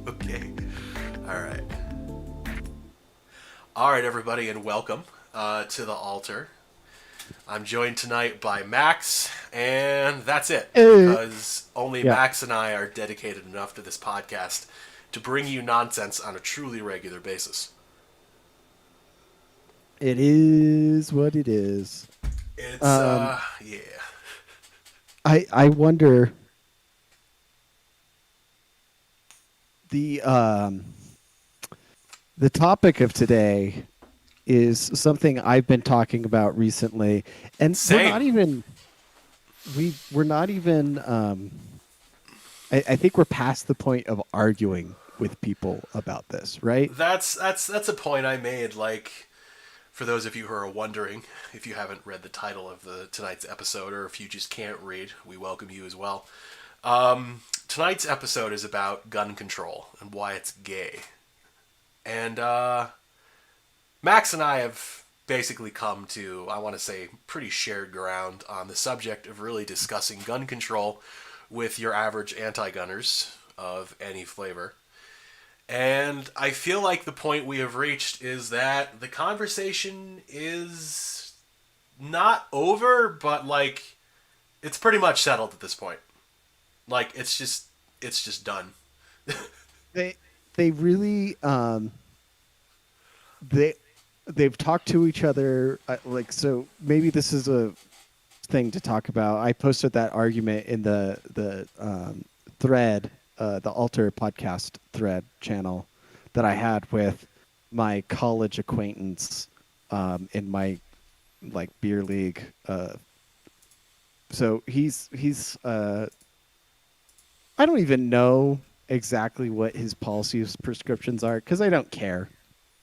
Okay. All right. All right, everybody, and welcome to the altar. I'm joined tonight by Max, and that's it, Uh, because only yeah, Max and I are dedicated enough to this podcast to bring you nonsense on a truly regular basis. it is what it is. It's, Um, yeah. I wonder the um the topic of today is something I've been talking about recently, and Same. we're not even I think we're past the point of arguing with people about this, right? That's a point I made. Like, for those of you who are wondering, if you haven't read the title of the tonight's episode, or if you just can't read, we welcome you as well. Tonight's episode is about gun control and why it's gay. And Max and I have basically come to, I want to say, pretty shared ground on the subject of really discussing gun control with your average anti gunners of any flavor. And I feel like the point we have reached is that the conversation is not over, but like it's pretty much settled at this point. Like it's just done. They they really they they've talked to each other like so maybe this is a thing to talk about. I posted that argument in the thread, the Alter podcast thread channel that I had with my college acquaintance in my like beer league. So I don't even know exactly what his policies prescriptions are because I don't care.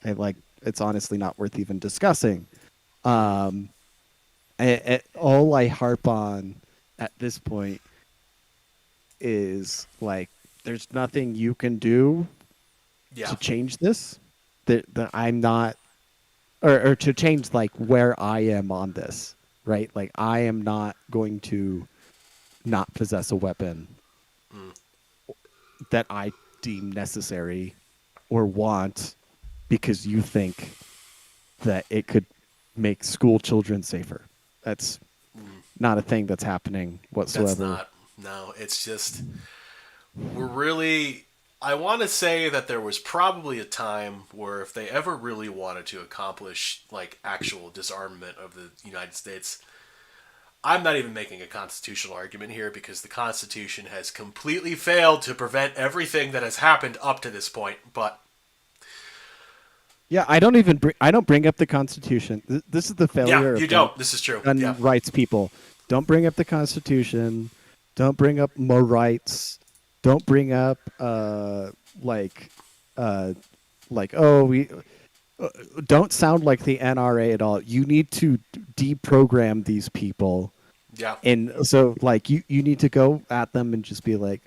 I like it's honestly not worth even discussing. Mm, Um, all I harp on at this point is like there's nothing you can do yeah, to change this. That I'm not, or to change like where I am on this, right? Like I am not going to not possess a weapon mm, that I deem necessary or want because you think that it could make school children safer. That's mm. not a thing that's happening That's whatsoever. not. No, it's just we're really. I want to say that there was probably a time where if they ever really wanted to accomplish like actual disarmament of the United States, I'm not even making a constitutional argument here because the Constitution has completely failed to prevent everything that has happened up to this point. But Yeah, I don't bring up the Constitution. This is the yeah, failure you of don't. This is true. Yeah. gun rights people. Don't bring up the Constitution. Don't bring up more rights. Don't bring up like uh like oh we don't sound like the NRA at all. You need to deprogram these people. Yeah. And so like you need to go at them and just be like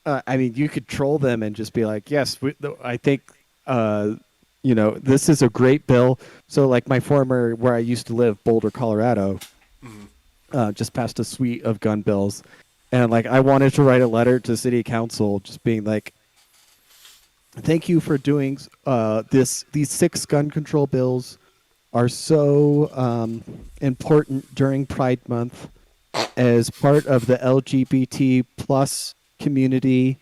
I mean, you could troll them and just be like, "Yes, I think, uh, this is a great bill." So, like my former, where I used to live, Boulder, Colorado, Mhm. just passed a suite of gun bills, and like I wanted to write a letter to city council, just being like, "Thank you for doing this. These six gun control bills are so important during Pride Month as part of the LGBT plus community.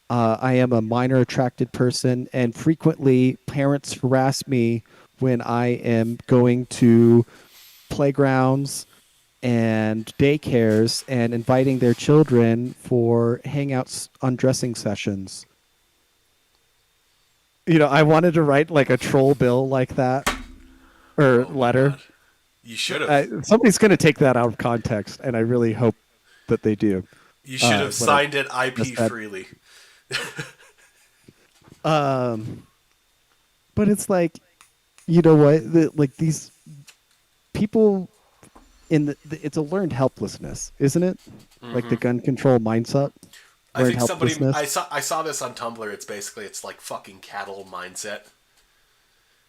I am a minor attracted person, and frequently parents harass me when I am going to playgrounds and daycares and inviting their children for hangouts undressing sessions. I wanted to write like a troll bill like that or Oh my letter. God. You should have. Somebody's going to take that out of context, and I really hope that they do. You should have What I signed it just IP said. freely. Um, but it's like, you know what? Like these people it's a learned helplessness, isn't it? Like the Hmm. gun control mindset, I learned think somebody helplessness. I saw this on Tumblr. It's like fucking cattle mindset.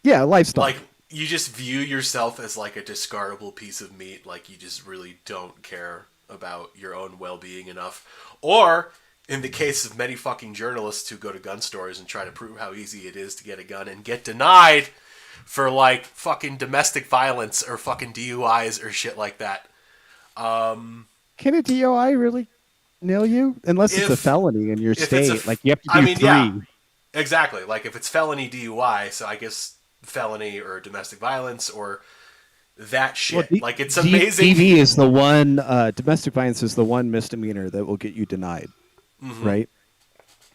Yeah, Like livestock. you just view yourself as like a discardable piece of meat. Like you just really don't care about your own well being enough, or in the case of many fucking journalists who go to gun stores and try to prove how easy it is to get a gun and get denied for like fucking domestic violence or fucking DUIs or shit like that. Can a DOI really nail you? Unless it's a If felony in your if it's state. Like you have to I do mean, yeah, three. exactly. Like if it's felony DUI, so I guess felony or domestic violence or that Well, shit. Like it's amazing. DV is the one. Domestic violence is the one misdemeanor that will get you denied, right?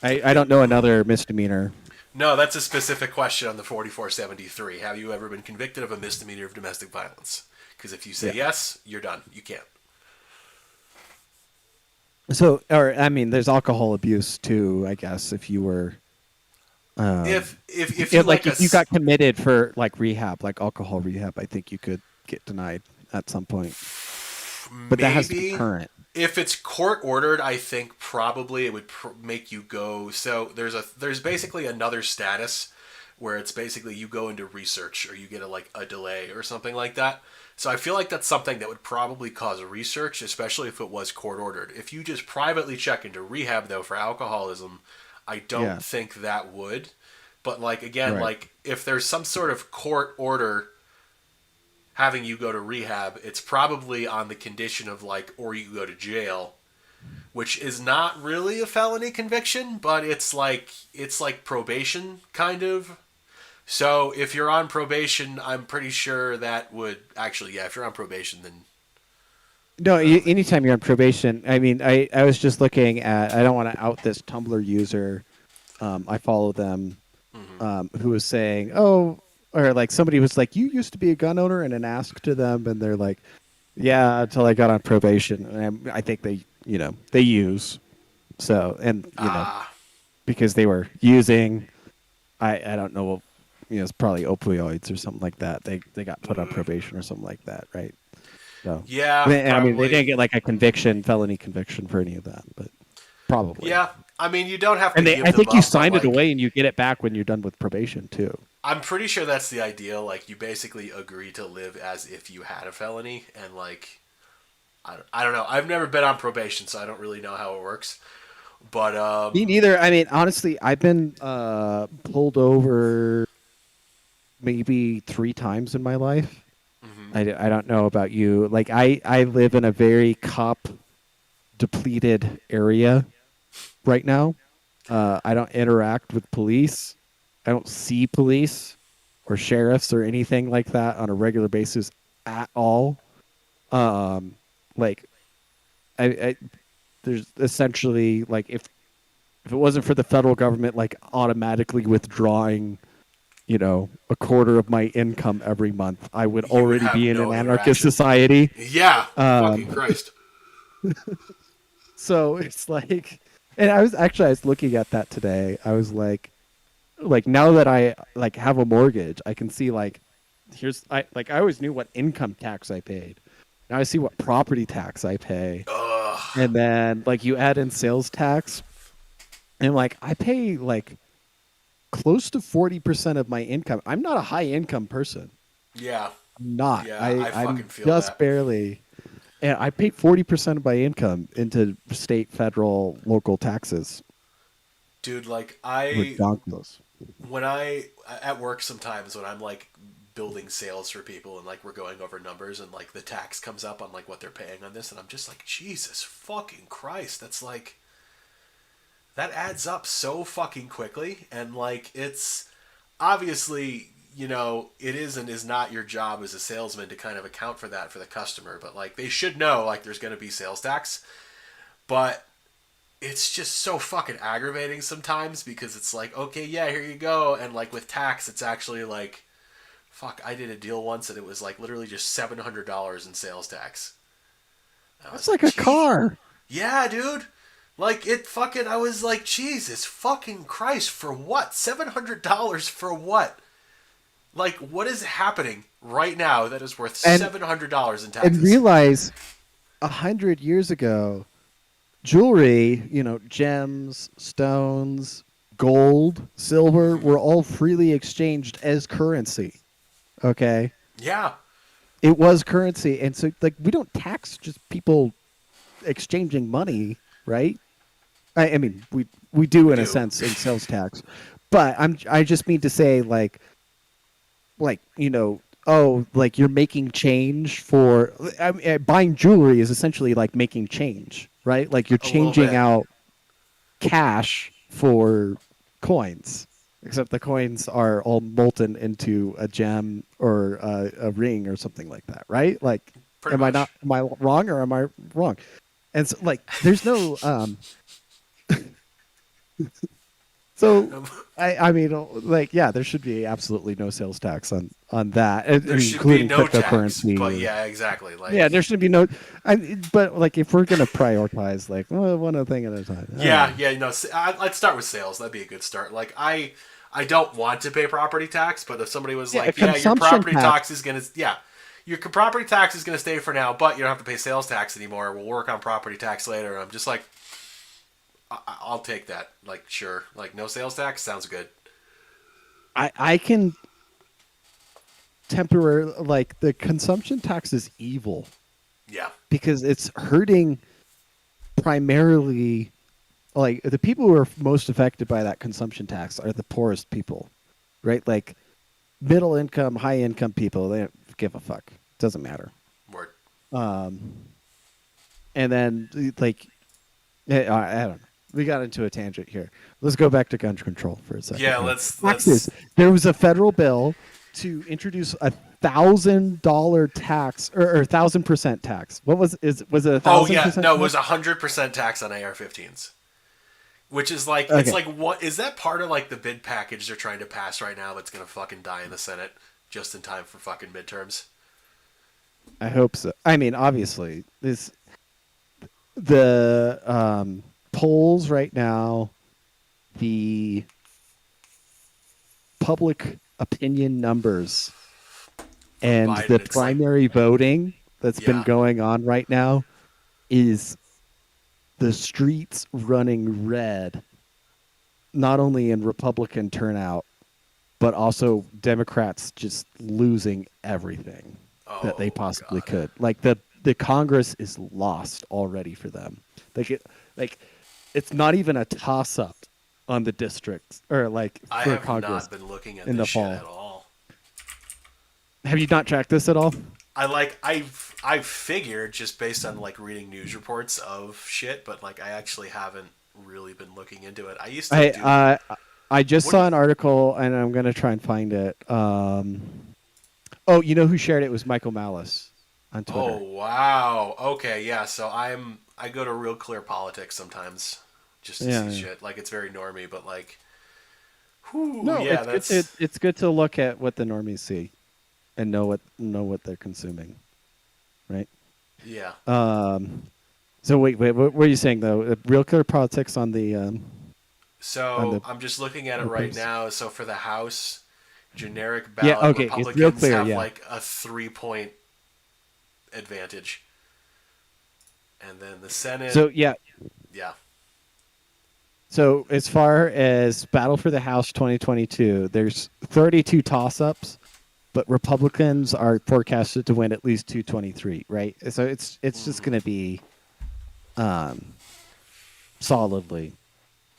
I don't know another misdemeanor. No, that's a specific question on the 4473. Have you ever been convicted of a misdemeanor of domestic violence? Because if you say Yeah. yes, you're done. You can't. So, or I mean, there's alcohol abuse too. I guess if you were, If you like if you got committed for like rehab, like alcohol rehab, I think you could get denied at some point. But that has to be maybe current. if it's court ordered, I think probably it would make you go. So there's basically another status where it's basically you go into research or you get a delay or something like that. So I feel like that's something that would probably cause research, especially if it was court ordered. If you just privately check into rehab though for alcoholism, I don't Yeah. think that would. But like again, Right. like if there's some sort of court order having you go to rehab, it's probably on the condition of like, or you go to jail, which is not really a felony conviction, but it's like probation kind of. So if you're on probation, I'm pretty sure that would actually, yeah, if you're on probation, then No, anytime you're on probation. I mean, I was just looking at. I don't want to out this Tumblr user. I follow them. Who was saying, "Oh," or like somebody was like, "You used to be a gun owner," and then asked to them, and they're like, "Yeah, until I got on probation." And I think they use so, and because they were using, I don't know, it's probably opioids or something like that. They got put on probation or something like that, right? So, yeah, I mean, they probably. didn't get like a felony conviction for any of that, but probably. Yeah, I mean, you don't have to And give I them think you up, but signed it like, away and you get it back when you're done with probation too. I'm pretty sure that's the idea. Like, you basically agree to live as if you had a felony, and like, I don't know. I've never been on probation, so I don't really know how it works. But Me neither. I mean, honestly, I've been pulled over maybe 3 times in my life. I don't know about you. Like, I live in a very cop depleted area right now. I don't interact with police. I don't see police or sheriffs or anything like that on a regular basis at all. Like, I there's essentially like if it wasn't for the federal government like automatically withdrawing, a quarter of my income every month, I would you would already have be in an no anarchist interaction. society. Yeah, fucking Um, Christ. so it's like, and I was looking at that today. I was like now that I like have a mortgage, I can see like I always knew what income tax I paid. Now I see what property tax I pay. Ugh. And then like you add in sales tax, and like I pay like close to 40% of my income. I'm not a high income person. Yeah, I'm not. yeah, I I'm fucking feel just that. barely, and I pay 40% of my income into state, federal, local taxes. Dude, like I Ridiculous. when I at work sometimes when I'm like building sales for people and like we're going over numbers and like the tax comes up on like what they're paying on this and I'm just like Jesus fucking Christ, that's like that adds up so fucking quickly and like it's obviously it is and is not your job as a salesman to kind of account for that for the customer, but like they should know like there's going to be sales tax, but it's just so fucking aggravating sometimes because it's like, okay, yeah, here you go. And like with tax, it's actually like, fuck, I did a deal once and it was like literally just $700 in sales tax. And I That's was like, like a geez. car. Yeah, dude. Like it fucking, I was like, Jesus fucking Christ, for what? $700 for what? Like, what is happening right now that is worth And $700 in and taxes? realize 100 years ago, jewelry, gems, stones, gold, silver were all freely exchanged as currency. Okay. Yeah. It was currency. And so like we don't tax just people exchanging money, right? I mean, we do We in a do. sense in sales tax, but I just mean to say like oh, like you're making change for I mean, buying jewelry is essentially like making change, right? Like you're A little changing bit. out cash for coins, except the coins are all molten into a gem or a ring or something like that, right? Like, Pretty much. am I wrong or am I wrong? And so, like, there's no so Um, I mean, like, yeah, there should be absolutely no sales tax on that, there should be including no tax, but cryptocurrency. yeah, exactly. Yeah, Like, there should be no. But like, if we're gonna prioritize, like, well, one thing at a time. I don't yeah, know. yeah, you know, I'd start with sales. That'd be a good start. Like, I don't want to pay property tax, but if somebody was Yeah, a like, yeah, consumption tax. your property tax is gonna stay for now, but you don't have to pay sales tax anymore. We'll work on property tax later. I'm just like, I'll take that. Like, sure. Like, no sales tax sounds good. I can temporarily like the consumption tax is evil Yeah, because it's hurting primarily like the people who are most affected by that consumption tax are the poorest people, right? Like middle income, high income people, they don't give a fuck. Doesn't matter. word. Um, and then like I don't know. We got into a tangent here. Let's go back to gun control for a second Yeah, here. let's. Taxes. There was a federal bill to introduce $1,000 tax or 1,000% tax. What was it a Oh thousand yeah, percent no, it was tax? 100% tax on AR-15s. Which is like, it's Okay, like, what is that part of like the bid package they're trying to pass right now that's gonna fucking die in the Senate just in time for fucking midterms? I hope so. I mean, obviously, this the polls right now, the public opinion numbers For and Biden, the it's like, primary voting that's been yeah, going on right now is the streets running red, not only in Republican turnout, but also Democrats just losing everything that they oh possibly god, could. Like the Congress is lost already for them. Like like it's not even a toss up on the districts or like I for have Congress not been looking at in this the shit fall. at all. Have you not tracked this at all? I've figured just based on like reading news reports of shit, but like I actually haven't really been looking into it. I used to I do. I just What do saw you? an article and I'm gonna try and find it. Oh, you know who shared it was Michael Malice on Oh Twitter. wow. Okay, yeah. So I go to Real Clear Politics sometimes just to Yeah, see yeah. shit. Like it's very normy, but like, whoo, No, yeah, that's it's good to look at what the normies see and know what they're consuming, right? yeah. Um, so wait, what were you saying though? Real clear politics on So the I'm just looking at it right papers. now. So for the House, generic Yeah, ballot, okay, it's real Republicans clear. have Yeah. like a 3 point advantage, and then the Senate, So yeah, yeah. so as far as Battle for the House 2022, there's 32 toss-ups, but Republicans are forecasted to win at least 223, right? So it's just going to be um solidly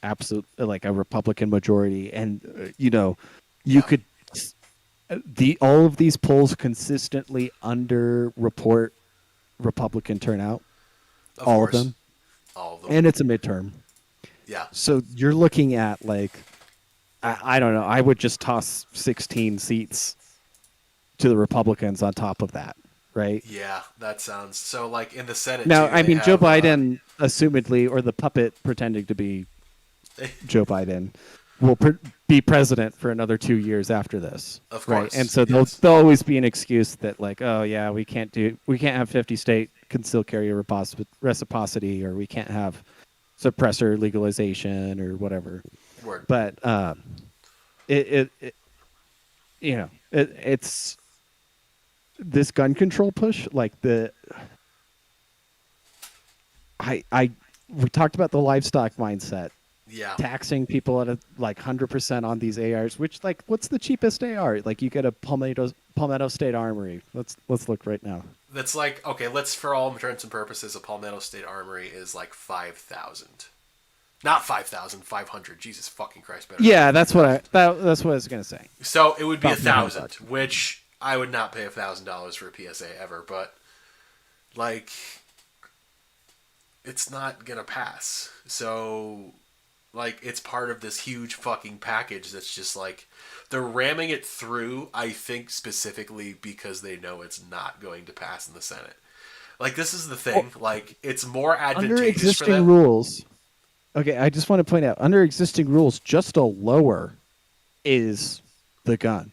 absolute like a Republican majority, and you Yeah, could the all of these polls consistently under report Republican turnout, of all of course, them, all of them. and it's a midterm, Yeah, so you're looking at like I don't know. I would just toss 16 seats to the Republicans on top of that, right? yeah. That sounds so. Like in the Senate Now, too, I they mean, Joe have. Biden, assumedly, or the puppet pretending to be Joe Biden will be president for another 2 years after this, Of right? And course, so yes. there'll always be an excuse that like, oh yeah, we can't have 50 state concealed carry reciprocity, or we can't have suppressor legalization or whatever. Word. But it it's this gun control push, like I we talked about the livestock mindset, Yeah. taxing people at a like 100% on these ARs, which like what's the cheapest AR? Like you get a Palmetto State Armory. Let's look right now. That's like okay. Let's for all intents and purposes, a Palmetto State Armory is like 5,000. Not 5,000, 500. Jesus fucking Christ, better. Yeah, that's what I was gonna say. So it would be About 1,000, $900. which I would not pay $1,000 for a PSA ever, but like it's not gonna pass. So like it's part of this huge fucking package that's just like they're ramming it through, I think specifically because they know it's not going to pass in the Senate. Like this is the thing, like it's more Under advantageous for existing them. rules, okay, I just want to point out under existing rules, just a lower is the gun,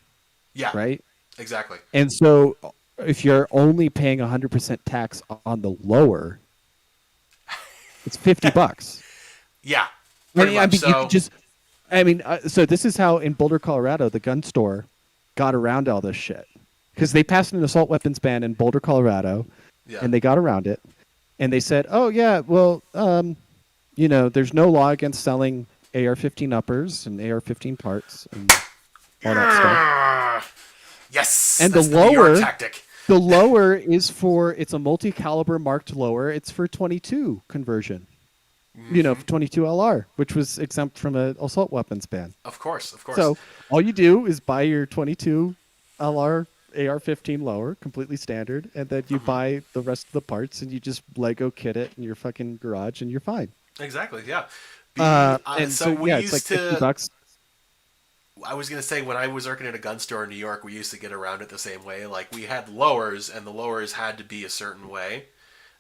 Yeah, right? exactly. And so if you're only paying 100% tax on the lower, it's $50. Yeah, pretty I much. mean, you could So just. I mean, so this is how in Boulder, Colorado, the gun store got around all this shit because they passed an assault weapons ban in Boulder, Colorado, yeah. and they got around it, and they said, "Oh yeah, well, there's no law against selling AR-15 uppers and AR-15 parts and all that stuff." Yes, And that's the New York tactic. the lower is for it's a multi-caliber marked lower. It's for 22 conversion. 22 LR, which was exempt from an assault weapons ban. Of course, of course. So all you do is buy your 22 LR AR-15 lower, completely standard, and then you buy the rest of the parts and you just Lego kit it in your fucking garage and you're fine. Exactly, yeah. And so we yeah, used it's like $50. I was gonna say when I was working at a gun store in New York, we used to get around it the same way. Like we had lowers, and the lowers had to be a certain way.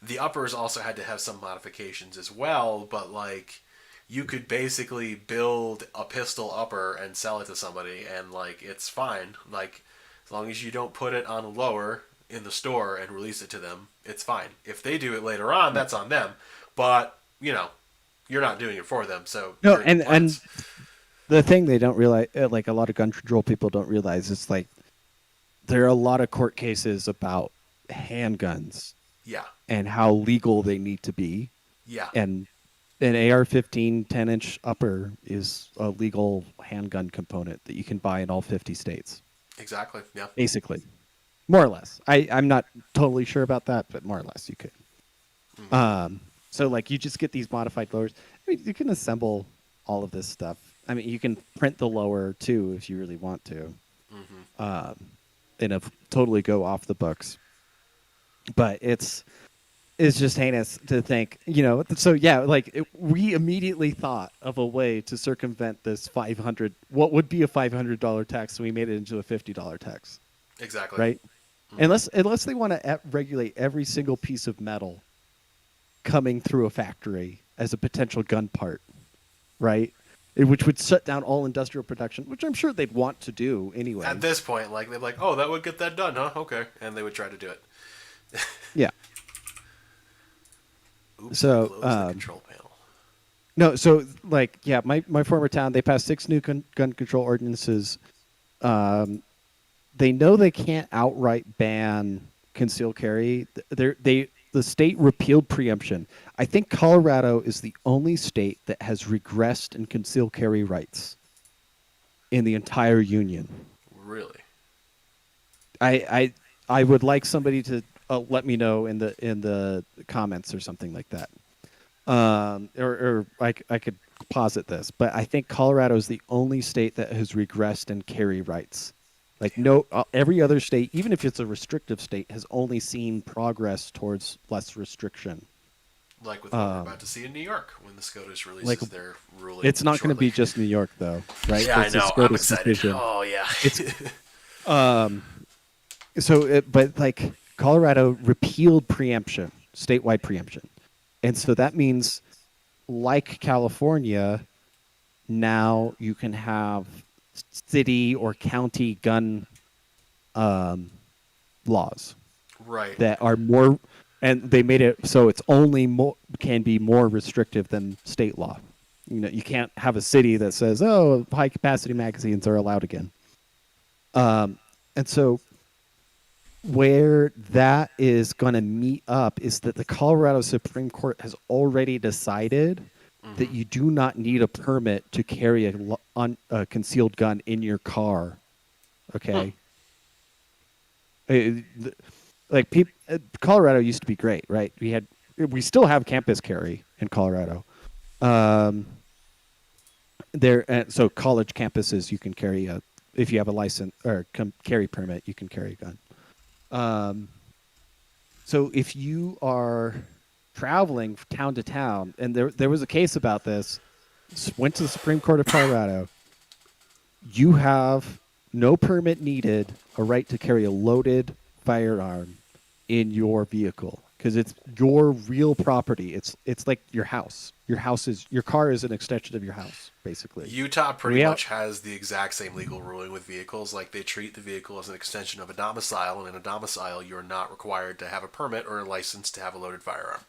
The uppers also had to have some modifications as well, but like you could basically build a pistol upper and sell it to somebody, and like it's fine. Like as long as you don't put it on a lower in the store and release it to them, it's fine. If they do it later on, that's on them. But you're not doing it for them, so No, you're in and compliance. the thing they don't realize, like a lot of gun control people don't realize, is like there are a lot of court cases about handguns Yeah, and how legal they need to be. yeah, And an AR-15 10-inch upper is a legal handgun component that you can buy in all 50 states, exactly. Yeah, basically. More or less. I'm not totally sure about that, but more or less you could. So like you just get these modified lowers. I mean, you can assemble all of this stuff. I mean, you can print the lower too if you really want to, and totally go off the books. But it's just heinous to think, So yeah, like we immediately thought of a way to circumvent this what would be a $500 tax, so we made it into a $50 tax, exactly. right? Unless they want to regulate every single piece of metal coming through a factory as a potential gun part, right? Which would shut down all industrial production, which I'm sure they'd want to do anyway. At this point, like they're like, oh, that would get that done, huh? Okay, and they would try to do it. Yeah. Oops, So, close the control panel. No, so like, yeah, my former town, they passed 6 new gun control ordinances. They know they can't outright ban concealed carry. The state repealed preemption. I think Colorado is the only state that has regressed in concealed carry rights in the entire union. Really? I would like somebody to let me know in the comments or something like that. Or I could posit this, but I think Colorado is the only state that has regressed in carry rights. Like every other state, even if it's a restrictive state, has only seen progress towards less restriction. Like with what we're about to see in New York when the SCOTUS releases their ruling. It's not going to shortly. be just New York, though, right? Yeah, It's I a know. I'm SCOTUS excited. decision. Oh yeah. But like Colorado repealed preemption, statewide preemption, and so that means, like California, now you can have city or county gun laws Right. that are more, and they made it so it's only can be more restrictive than state law. You can't have a city that says, "Oh, high capacity magazines are allowed again." And so where that is going to meet up is that the Colorado Supreme Court has already decided that you do not need a permit to carry a concealed gun in your car. Okay. Colorado used to be great, right? We still have campus carry in Colorado. There, so college campuses, you can carry a if you have a license or carry permit, you can carry a gun. Um, so if you are traveling town to town, and there was a case about this, went to the Supreme Court of Colorado. You have no permit needed, a right to carry a loaded firearm in your vehicle because it's your real property. It's like your house. Your car is an extension of your house, basically. Utah And pretty we have much has the exact same legal ruling with vehicles. Like they treat the vehicle as an extension of a domicile, and in a domicile, you're not required to have a permit or a license to have a loaded firearm.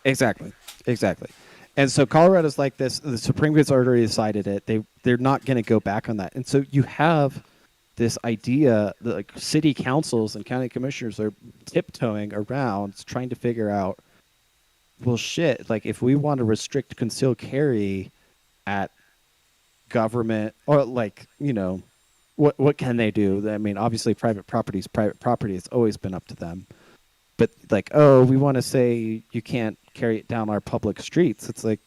exactly, exactly. And so Colorado's like this. The Supreme Court's already decided it. They're not going to go back on that. And so you have this idea that like city councils and county commissioners are tiptoeing around trying to figure out, well, shit, like if we want to restrict concealed carry at government or like, what can they do? I mean, obviously private property is private property. It's always been up to them. But like, oh, we want to say you can't carry it down our public streets. It's like,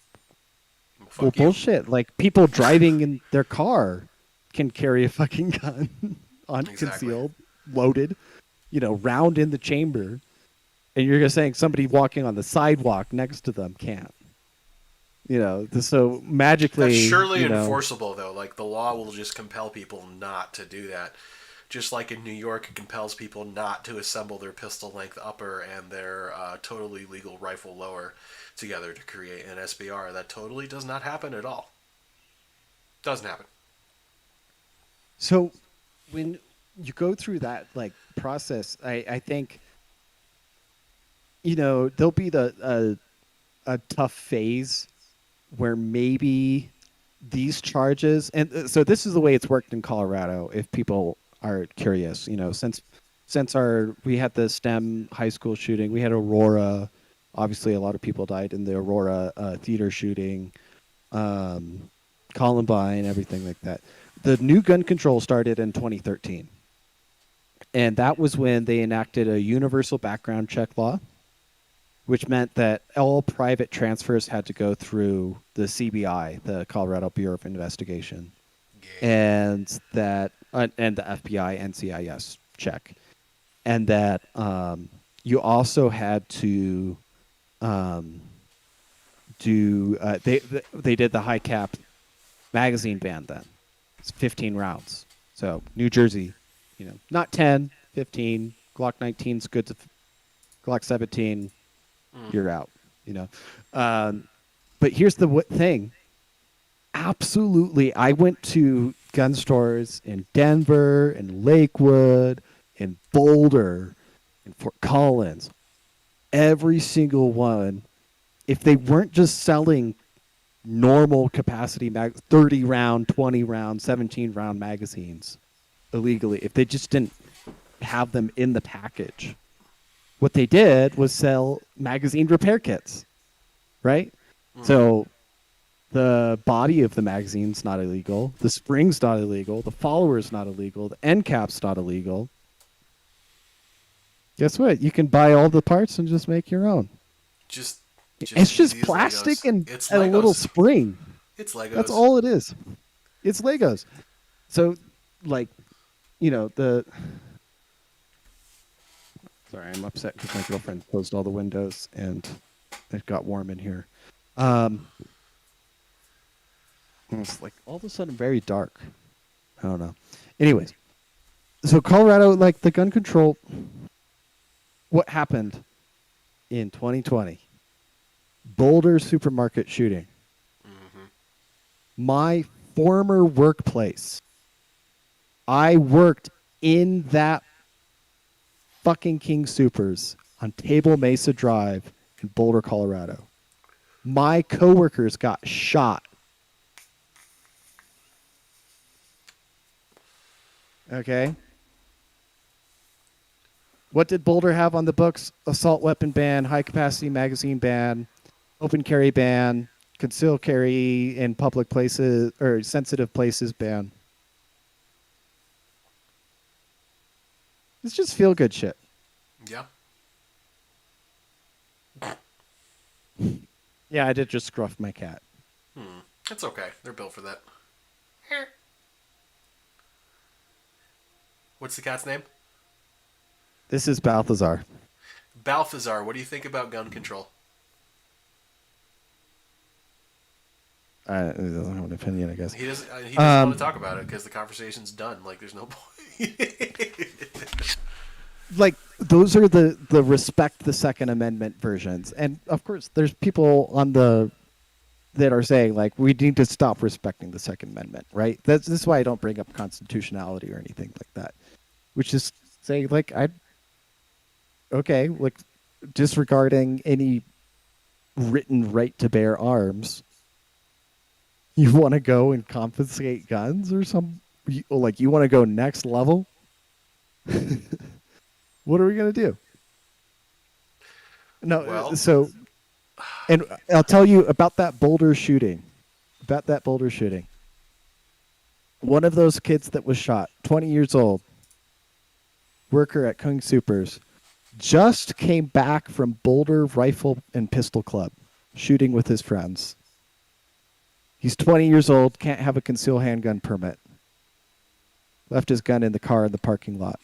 Well, well, fuck you. bullshit. Like people driving in their car can carry a fucking gun Exactly. unconcealed, loaded, round in the chamber. And you're just saying somebody walking on the sidewalk next to them can't. So That's magically, surely enforceable, though. Like, the law will just compel people not to do that. Just like in New York, it compels people not to assemble their pistol length upper and their totally legal rifle lower together to create an SBR. That totally does not happen at all. Doesn't happen. so when you go through that like process, I think there'll be a tough phase where maybe these charges and so this is the way it's worked in Colorado if people are curious, since our we had the STEM high school shooting, we had Aurora, obviously a lot of people died in the Aurora theater shooting, um, Columbine, everything like that. The new gun control started in 2013, and that was when they enacted a universal background check law, which meant that all private transfers had to go through the CBI, the Colorado Bureau of Investigation, Gay. and the FBI NCIS check, and that you also had to um, do they did the high cap magazine ban then. It's 15 rounds. So New Jersey, not 10, 15. Glock 19's good to Glock 17. Mm. You're out. You know, but here's the thing. Absolutely, I went to gun stores in Denver, in Lakewood, in Boulder, in Fort Collins. Every single one, if they weren't just selling normal capacity 30 round, 20 round, 17 round magazines illegally, if they just didn't have them in the package, what they did was sell magazine repair kits, right? Mm. So the body of the magazine's not illegal, the spring's not illegal, the follower's not illegal, the end cap's not illegal. Guess what? You can buy all the parts and just make your own. Just, It's just just easy as plastic Legos. and, It's and a little Legos. spring. It's That's Legos. all it is. It's Legos. So, like, the. Sorry, I'm upset because my girlfriend closed all the windows and it got warm in here. It's like all of a sudden very dark. I don't know. Anyways, so Colorado, like the gun control, what happened in 2020? Boulder supermarket shooting. Mm-hmm. My former workplace. I worked in that fucking King Supers on Table Mesa Drive in Boulder, Colorado. My coworkers got shot. Okay. What did Boulder have on the books? Assault weapon ban, high capacity magazine ban, open carry ban, concealed carry in public places or sensitive places ban. It's just feel good shit. Yeah. Yeah, I did just scruff my cat. Hmm. It's okay. They're built for that. What's the cat's name? This is Balthazar. Balthazar. What do you think about gun control? He doesn't have an opinion, I guess. He doesn't. He doesn't want to talk about it because the conversation's done. Like, there's no point. Like those are the respect the Second Amendment versions, and of course, there's people on the that are saying like we need to stop respecting the Second Amendment, right? This is why I don't bring up constitutionality or anything like that. Which is saying like like disregarding any written right to bear arms. You want to go and confiscate guns or like you want to go next level? What are we going to do? No, Well, so, and I'll tell you about that Boulder shooting. About that Boulder shooting. One of those kids that was shot, 20 years old, worker at Kung Supers, just came back from Boulder Rifle and Pistol Club, shooting with his friends. He's 20 years old, can't have a concealed handgun permit. Left his gun in the car in the parking lot.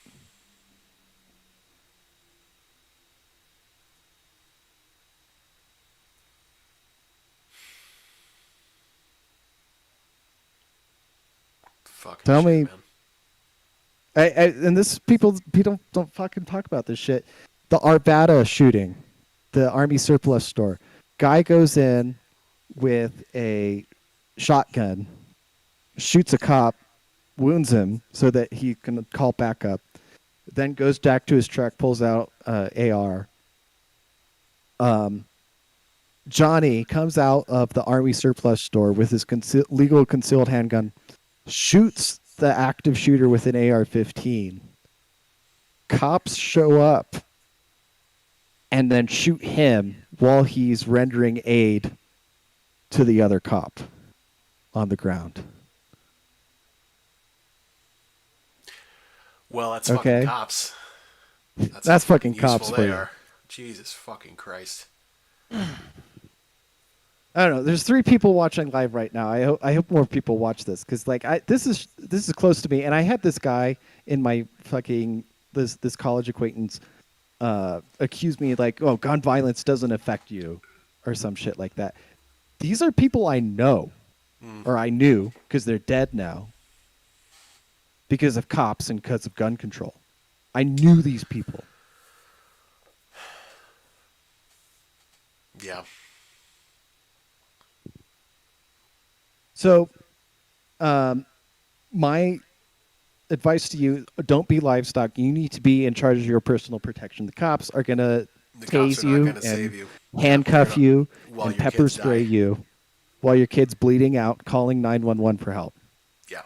fucking Tell shit, me, man. and this people don't fucking talk about this shit. The Arvada shooting, the Army surplus store. Guy goes in with a shotgun, shoots a cop, wounds him so that he can call backup. Then goes back to his truck, pulls out AR. Johnny comes out of the Army surplus store with his legal concealed handgun, shoots the active shooter with an AR-15. Cops show up and then shoot him while he's rendering aid to the other cop on the ground. Well, that's Okay. fucking cops. That's how fucking useful cops for they you. are. Jesus fucking Christ. I don't know. There's 3 people watching live right now. I hope more people watch this because like this is close to me. And I had this guy in my fucking this college acquaintance accuse me like, oh, gun violence doesn't affect you, or some shit like that. These are people I know, or I knew because they're dead now. Because of cops and because of gun control, I knew these people. Yeah. So, my advice to you: don't be livestock. You need to be in charge of your personal protection. The cops are gonna The cops tase are not you going to and save you. handcuff Yeah, you while and your pepper kids spray die. you while your kid's bleeding out, calling 911 for help. Yeah.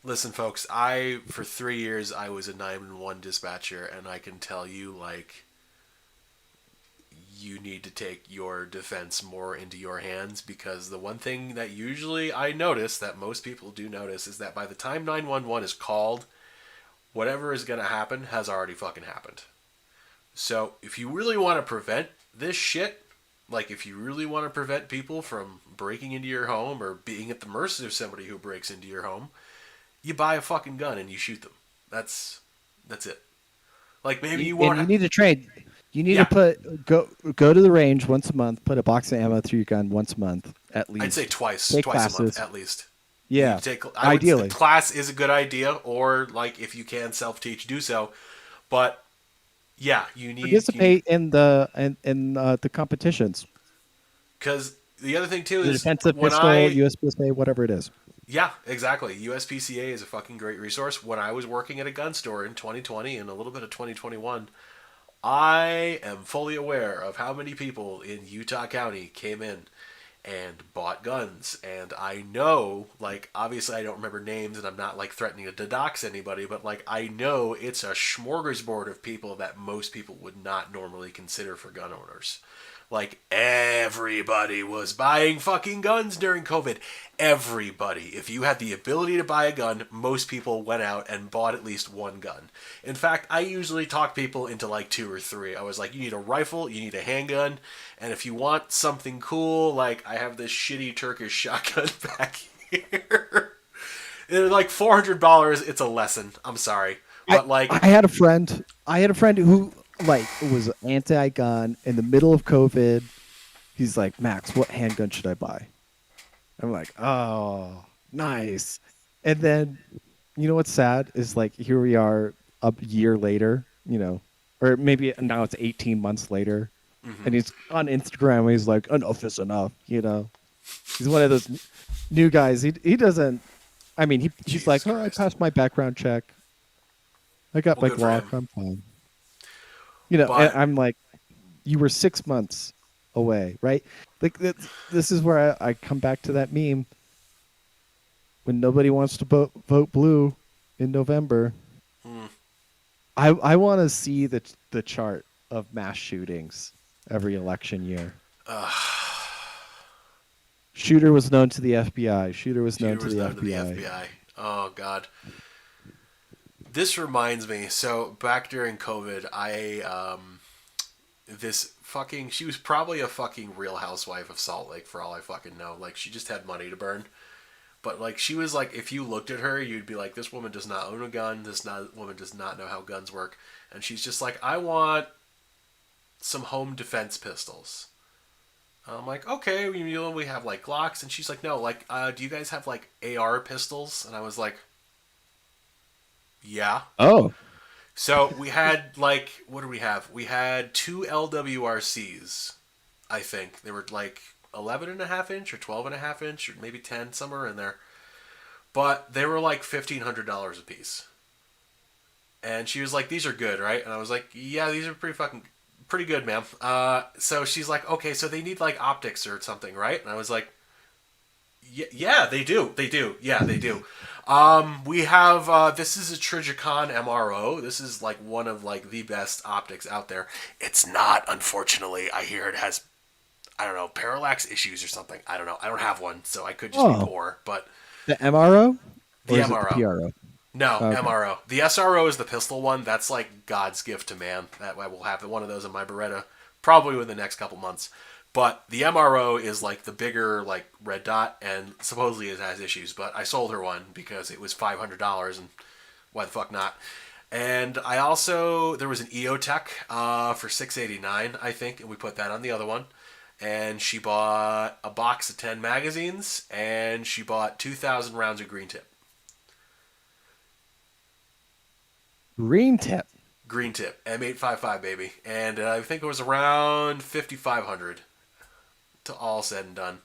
Listen, folks, for 3 years, I was a 911 dispatcher, and I can tell you, like, you need to take your defense more into your hands because the one thing that usually I notice that most people do notice is that by the time 911 is called, whatever is going to happen has already fucking happened. So if you really want to prevent this shit, like if you really want to prevent people from breaking into your home or being at the mercy of somebody who breaks into your home, you buy a fucking gun and you shoot them. That's it. Like maybe you won't. And you need to train. You need Yeah, to go to the range once a month. Put a box of ammo through your gun once a month at least. I'd say twice Take a month classes. at least. You need Yeah, to take. ideally. Class is a good idea, or like if you can self teach, do so. But yeah, you need Participate in the competitions. because the other thing too The is defensive when pistol, I USPSA, whatever it is. yeah, exactly. USPCA is a fucking great resource. When I was working at a gun store in 2020 and a little bit of 2021, I am fully aware of how many people in Utah County came in and bought guns. And I know, like, obviously I don't remember names and I'm not, like, threatening to dox anybody, but, like, I know it's a smorgasbord of people that most people would not normally consider for gun owners. Like, everybody was buying fucking guns during COVID. Everybody. If you had the ability to buy a gun, most people went out and bought at least one gun. In fact, I usually talk people into like two or three. I was like, you need a rifle, you need a handgun, and if you want something cool, like, I have this shitty Turkish shotgun back here. They're like $400. It's a lesson. I'm sorry. I But like, I had a friend. I had a friend who like was anti-gun in the middle of COVID. He's like, Max, what handgun should I buy? I'm like, oh, nice. And then, you know what's sad is like here we are a year later, or maybe now it's 18 months later, and he's on Instagram. And he's like, enough is enough. He's one of those new guys. He doesn't. I mean, he's Jesus like, oh, I Christ. passed my background check. I got Well, my good for Glock. him. I'm fine. And But I'm like, you were 6 months away, right? Like this is where I come back to that meme. When nobody wants to vote blue in November, I want to see the chart of mass shootings every election year. Shooter was known to the FBI. Shooter was known shooter to was the known to the FBI. FBI. Oh God. This reminds me. So back during COVID, this fucking she was probably a fucking Real Housewife of Salt Lake for all I fucking know. Like she just had money to burn. But like she was like, if you looked at her, you'd be like, this woman does not own a gun. Woman does not know how guns work. And she's just like, I want some home defense pistols. I'm like, okay, we have like Glocks, and she's like, no, like, do you guys have like AR pistols? And I was like, yeah. Oh, So we had like, what do we have? We had two LWRCs, I think. They were like 11 and a half inch or 12 and a half inch or maybe 10, somewhere in there. But they were like $1,500 a piece. And she was like, these are good, right? And I was like, yeah, these are pretty good, ma'am. So she's like, okay, so they need like optics or something, right? And I was like, yeah, they do. Yeah, they do. We have this is a Trigicon MRO. This is like one of like the best optics out there. It's not, unfortunately. I hear it has, I don't know, parallax issues or something. I don't know. I don't have one, so I could just be oh, poor. But the MRO, or the is it the MRO. PRO? No, Okay. MRO. The SRO is the pistol one. That's like God's gift to man. That I will have one of those in my Beretta probably within the next couple months. But the MRO is like the bigger like red dot, and supposedly it has issues. But I sold her one because it was $500, and why the fuck not? And I also there was an EOTech for $689, I think, and we put that on the other one. And she bought a box of 10 magazines, and she bought 2,000 rounds of green tip. Green tip. Green tip, M855, baby. And I think it was around 5,500 to all said and done.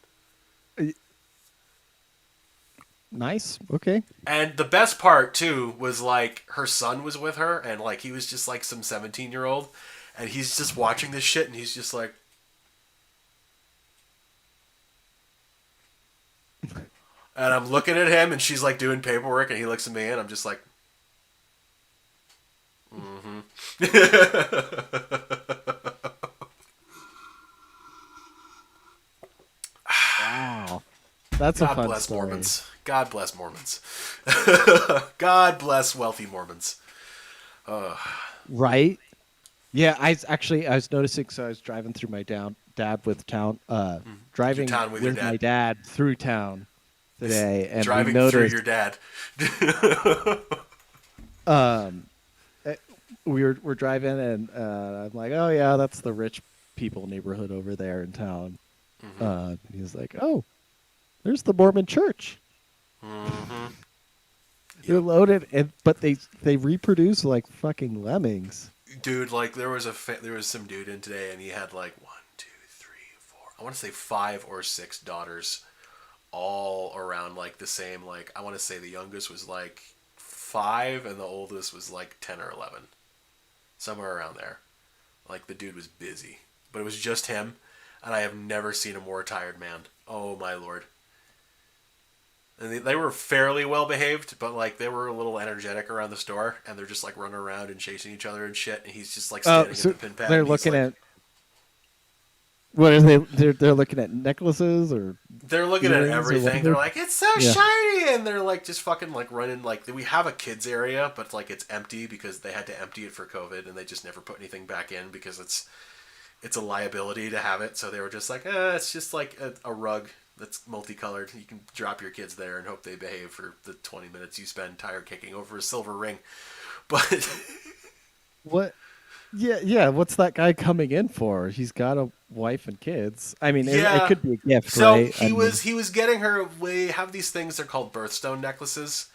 Nice. Okay. And the best part, too, was like her son was with her, and like he was just like some 17-year-old, and he's just watching this shit, and he's just like. And I'm looking at him, and she's like doing paperwork, and he looks at me, and I'm just like. Mm-hmm. Wow. That's a God fun bless story. Mormons. God bless Mormons. God bless wealthy Mormons. Right? Yeah, I was noticing. So I was driving through my driving town with your dad. my dad through town today, and we Driving through noticed your dad. we're driving, and I'm like, oh yeah, that's the rich people neighborhood over there in town. He's like, oh, there's the Mormon church. They're loaded, but they reproduce like fucking lemmings. Dude, like there was some dude in today, and he had like 1, 2, 3, 4. I want to say 5 or 6 daughters, all around like the same. Like I want to say the youngest was like 5, and the oldest was like 10 or 11, somewhere around there. Like the dude was busy, but it was just him, and I have never seen a more tired man. Oh my lord. And they were fairly well behaved, but like they were a little energetic around the store, and they're just like running around and chasing each other and shit. And he's just like standing So at the pin pad. they're And he's looking like, at What are they? They're looking at necklaces or They're looking at earrings or everything. They're whatever. like, it's so Yeah. shiny, and they're like just fucking like running. Like we have a kids area, but like it's empty because they had to empty it for COVID, and they just never put anything back in because it's a liability to have it. So they were just like, it's just like a rug that's multicolored. You can drop your kids there and hope they behave for the 20 minutes you spend tire kicking over a silver ring. But What? Yeah, yeah. What's that guy coming in for? He's got a wife and kids. I mean, it yeah, could be a gift, so right? I he mean, was he was getting her. We have these things. They're called birthstone necklaces,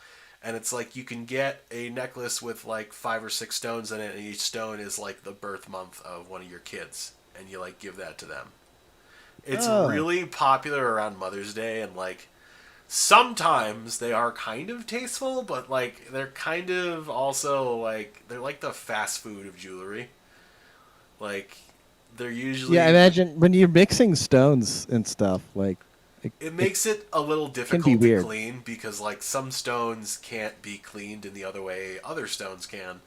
and it's like you can get a necklace with like 5 or 6 stones in it, and each stone is like the birth month of one of your kids, and you like give that to them. It's oh, really popular around Mother's Day, and like sometimes they are kind of tasteful, but like they're kind of also like they're like the fast food of jewelry. Like they're yeah. usually Imagine when you're mixing stones and stuff. Like, it it makes it a little can be difficult to weird. clean because like some stones can't be cleaned in the other way other stones can.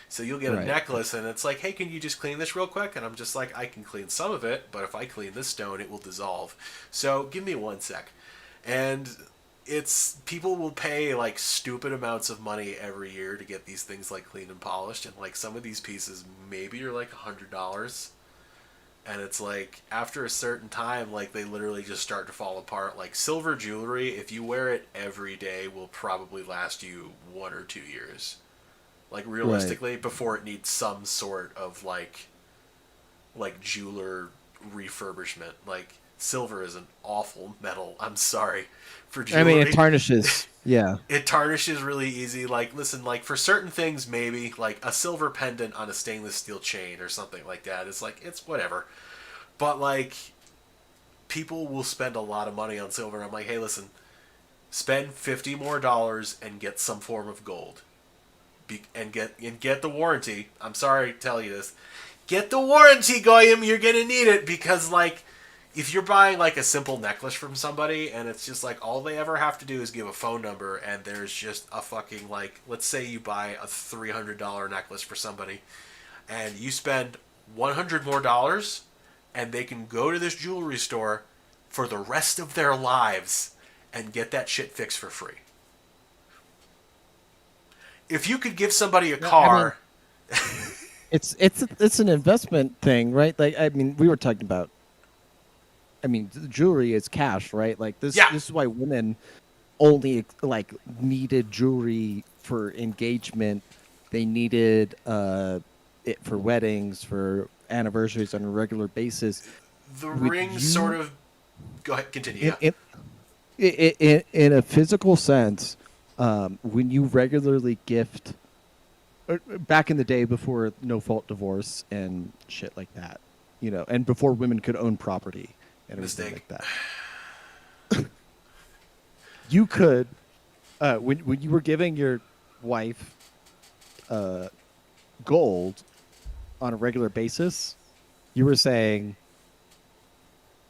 So you'll get a Right. necklace and it's like, hey, can you just clean this real quick? And I'm just like, I can clean some of it, but if I clean this stone, it will dissolve. So give me 1 sec. And it's people will pay like stupid amounts of money every year to get these things like cleaned and polished, and like some of these pieces maybe are like $100, and it's like after a certain time like they literally just start to fall apart. Like silver jewelry, if you wear it every day, will probably last you 1 or 2 years, like Right. realistically, before it needs some sort of like jeweler refurbishment. Like silver is an awful metal, I'm sorry, for I mean, it jewelry. tarnishes. Yeah. It tarnishes really easy. Like, listen, like for certain things, maybe like a silver pendant on a stainless steel chain or something like that. It's like it's whatever. But like people will spend a lot of money on silver. And I'm like, hey, listen, spend $50 more and get some form of gold, and get the warranty. I'm sorry to tell you this. Get the warranty, Goyim. You're gonna need it because like if you're buying like a simple necklace from somebody and it's just like all they ever have to do is give a phone number, and there's just a fucking like, let's say you buy a $300 necklace for somebody and you spend $100 more, and they can go to this jewelry store for the rest of their lives and get that shit fixed for free. If you could give somebody a Yeah. I mean, car, it's an investment thing, right? Like, I mean, we were talking about. I mean, the jewelry is cash, right? Like this. yeah, This is why women only like needed jewelry for engagement. They needed it for weddings, for anniversaries on a regular basis. the Would ring sort you, of. Go ahead, continue. in Yeah. in a physical sense, when you regularly gift, back in the day before no fault divorce and shit like that, and before women could own property and everything Mistake. like that, you could, when you were giving your wife uh, gold on a regular basis, you were saying,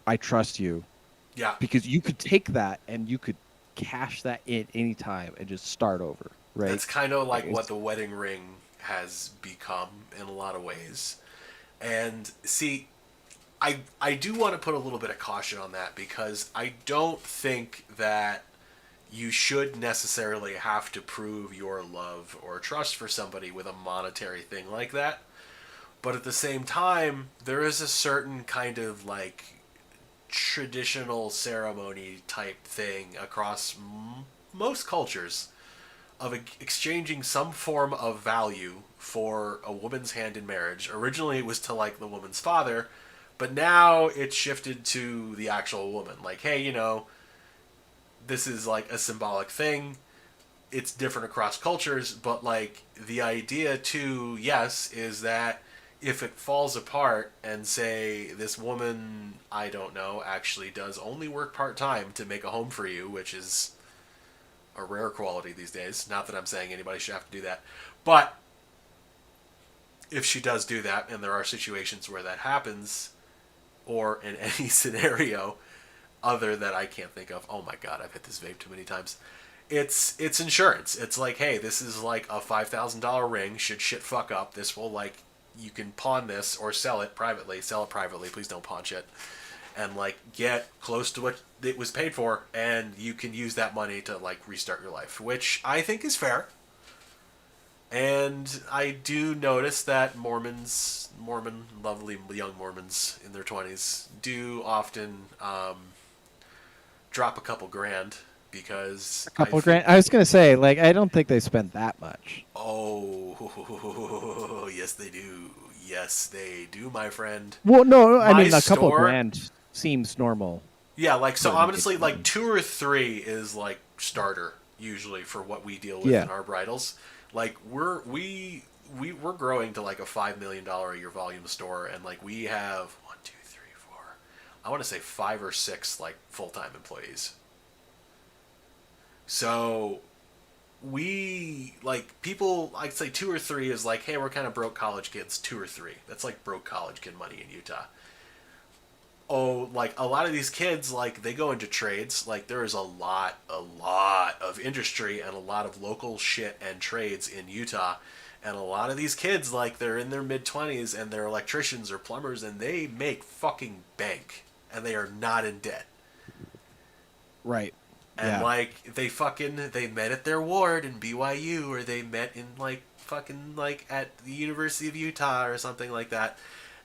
"I trust you," Yeah. because you could take that and you could cash that in any time and just start over, right? That's kind of Like like what it's the wedding ring has become in a lot of ways. And see, I do want to put a little bit of caution on that because I don't think that you should necessarily have to prove your love or trust for somebody with a monetary thing like that. But at the same time, there is a certain kind of like traditional ceremony type thing across most cultures of exchanging some form of value for a woman's hand in marriage. Originally, it was to like the woman's father, but now it's shifted to the actual woman. Like, hey, this is like a symbolic thing. It's different across cultures, but like the idea too, yes, is that if it falls apart and say this woman, I don't know, actually does only work part time to make a home for you, which is a rare quality these days. Not that I'm saying anybody should have to do that, but if she does do that, and there are situations where that happens, or in any scenario other that I can't think of. Oh my god, I've hit this vape too many times. It's insurance. It's like, hey, this is like a $5,000 ring. Should shit fuck up, this will like you can pawn this or sell it privately. Sell it privately. Please don't pawn shit. And like get close to what it was paid for, and you can use that money to like restart your life, which I think is fair. And I do notice that lovely young Mormons in their 20s, do often drop a couple grand because A couple grand. I was gonna say, like, I don't think they spend that much. Oh, yes, they do. Yes, they do, my friend. Well, no, I My mean a couple store, grand seems normal. yeah, like, so For the honestly, like, beginning. 2 or 3 is, like, starter, usually, for what we deal with Yeah. in our bridals. Like, we're growing to, like, a $5 million a year volume store, and, like, we have 1, 2, 3, 4, I want to say 5 or 6, like, full-time employees. So we like people. I'd say 2 or 3 is like, hey, we're kind of broke college kids. 2 or 3, that's like broke college kid money in Utah. Oh, like a lot of these kids, like they go into trades. Like there is a lot of industry and a lot of local shit and trades in Utah. And a lot of these kids, like they're in their mid 20s and they're electricians or plumbers, and they make fucking bank, and they are not in debt. Right. And Yeah. like they met at their ward in BYU, or they met in like fucking like at the University of Utah or something like that.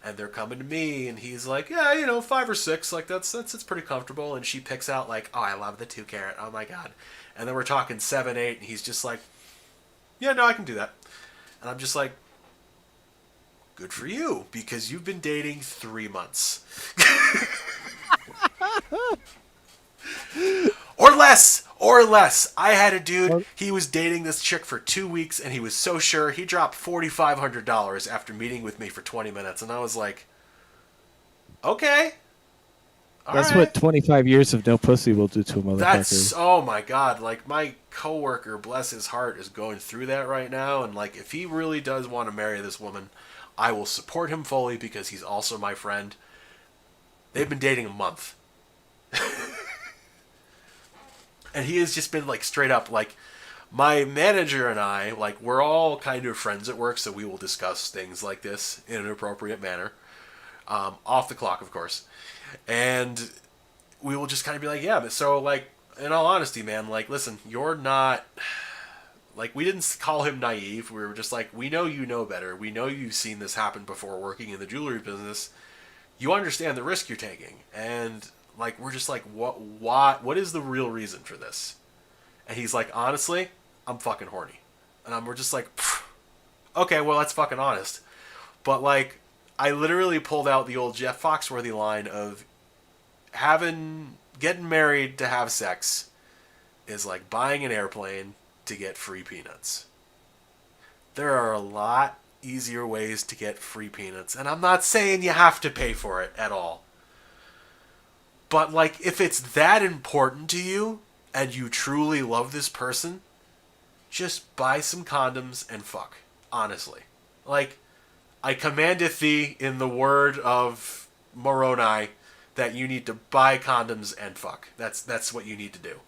And they're coming to me, and he's like, yeah, 5 or 6, like that's it's pretty comfortable. And she picks out like, oh, I love the 2 carat, oh my god. And then we're talking 7, 8, and he's just like, yeah, no, I can do that. And I'm just like, good for you, because you've been dating 3 months. Or less. I had a dude, Well, he was dating this chick for 2 weeks, and he was so sure. He dropped $4,500 after meeting with me for 20 minutes. And I was like, okay, all that's right. what 25 years of no pussy will do to a That's, motherfucker. oh my God. Like, my coworker, bless his heart, is going through that right now. And, like, if he really does want to marry this woman, I will support him fully, because he's also my friend. They've been dating a month. And he has just been like straight up like, my manager and I, like, we're all kind of friends at work, so we will discuss things like this in an appropriate manner, off the clock, of course. And we will just kind of be like, yeah, but so, like, in all honesty, man, like, listen, you're not, like, we didn't call him naive. We were just like, we know you know better. We know you've seen this happen before working in the jewelry business. You understand the risk you're taking. And, like, we're just like, what is the real reason for this? And he's like, honestly, I'm fucking horny. And we're just like, okay, well, that's fucking honest. But, like, I literally pulled out the old Jeff Foxworthy line of getting married to have sex is like buying an airplane to get free peanuts. There are a lot easier ways to get free peanuts, and I'm not saying you have to pay for it at all. But, like, if it's that important to you and you truly love this person, just buy some condoms and fuck. Honestly. Like, I commandeth thee in the word of Moroni that you need to buy condoms and fuck. That's what you need to do.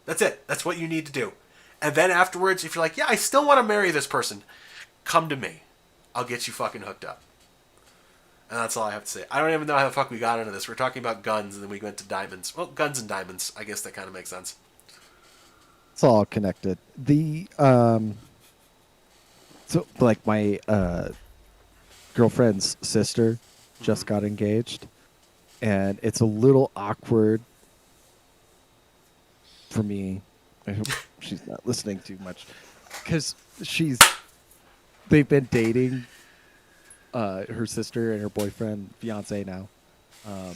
That's it. That's what you need to do. And then afterwards, if you're like, yeah, I still want to marry this person, come to me. I'll get you fucking hooked up. And that's all I have to say. I don't even know how the fuck we got into this. We're talking about guns, and then we went to diamonds. Well, guns and diamonds. I guess that kind of makes sense. It's all connected. So like my girlfriend's sister just got engaged, and it's a little awkward for me. I hope she's not listening too much, because they've been dating, her sister and her boyfriend, fiance now, um,